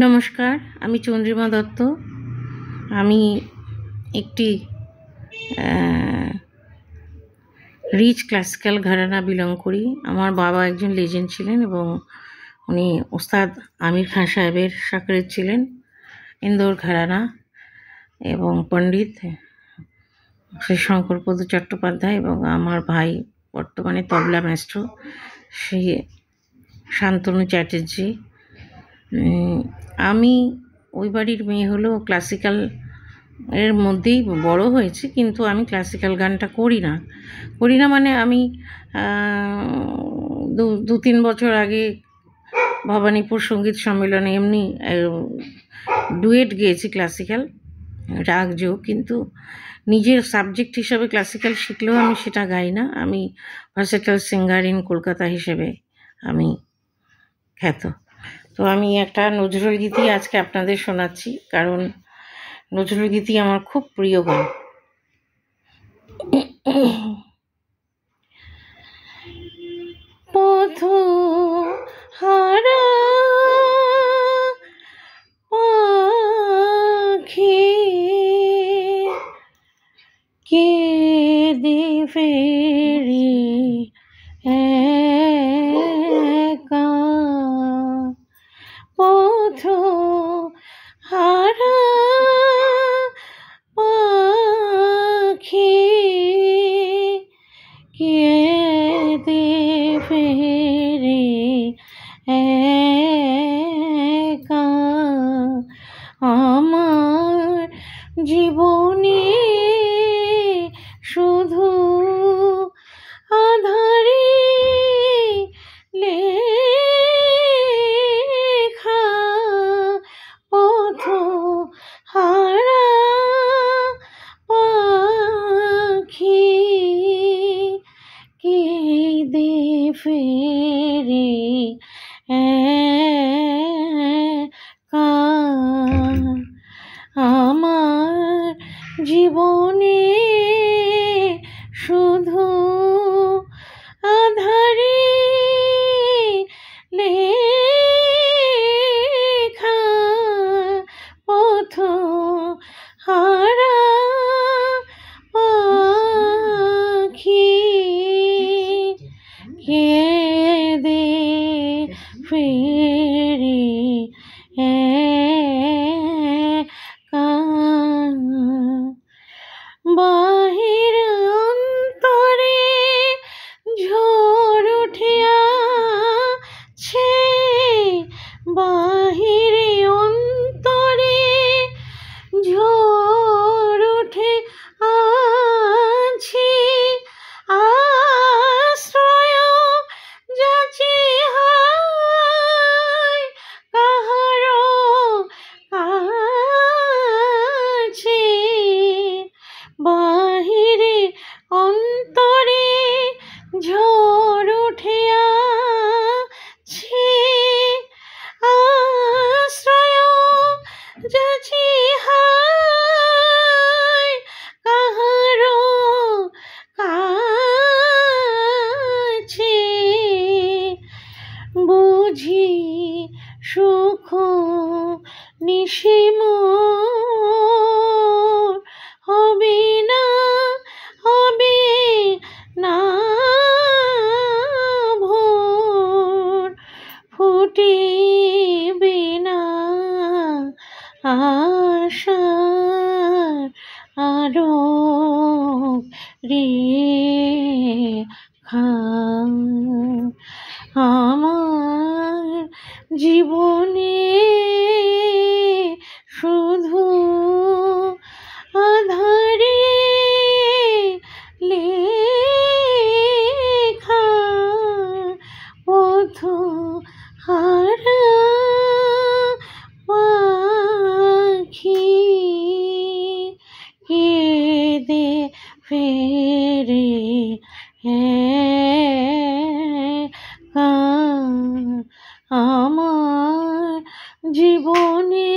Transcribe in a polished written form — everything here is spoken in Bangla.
নমস্কার, আমি চন্দ্রিমা দত্ত। আমি একটি রিচ ক্লাসিক্যাল ঘরানা বিলং করি। আমার বাবা একজন লেজেন্ড ছিলেন এবং উনি ওস্তাদ আমির খান সাহেবের শাকরেদ ছিলেন, ইন্দোর ঘরানা, এবং পণ্ডিত শ্রী শঙ্করপদ চট্টোপাধ্যায় এবং আমার ভাই বর্তমানে তবলা মাস্টার শ্রী শান্তনু চ্যাটার্জি। আমি ওই বাড়ির মেয়ে হলেও ক্লাসিক্যাল এর মধ্যেই বড় হয়েছি, কিন্তু আমি ক্লাসিক্যাল গানটা করি না মানে আমি 2-3 বছর আগে ভবানীপুর সঙ্গীত সম্মেলনে এমনি ডুয়েট গেয়েছি ক্লাসিক্যাল রাগ যোগ, কিন্তু নিজের সাবজেক্ট হিসাবে ক্লাসিক্যাল শিখলেও আমি সেটা গাই না। আমি ভার্সেটাইল সিঙ্গার ইন কলকাতা হিসেবে আমি খ্যাত। তো আমি একটা নজরুল গীতি আজকে আপনাদের শোনাচ্ছি, কারণ নজরুল গীতি আমার খুব প্রিয় গান। পথ হারা পাখি কেঁদে ফেরি একা, পথ হারা পাখি কেঁদে ফেরি একা, আমার জীবনে শুধু আধারে লেখা, পথ হারা পাখি কেঁদে ফেরে একা, আমার জীবনে শুধু আধারে লেখা, পথ হারা পাখি কেঁদে ফেরে একা, বাহির অন্তরে ঝড় উঠিয়াছে, বাহিরে অন্তরে ঝড় উঠে আছে, আশ্রয় যাচি হায় কাহারো কাছে, বাহিরে অন্তরে ঝড় উঠে আছে, আশ্রয় যাচি হায় কাহারো কাছে, বুঝি সুখ নিশিম হবে না, হবে না ভোর, ফুটিবে না আশার আরো রেখা, আমার জীবনে শুধু আধারে লেখা, পথ হারা পাখি কেঁদে ফেরে একা, আমার জীবনে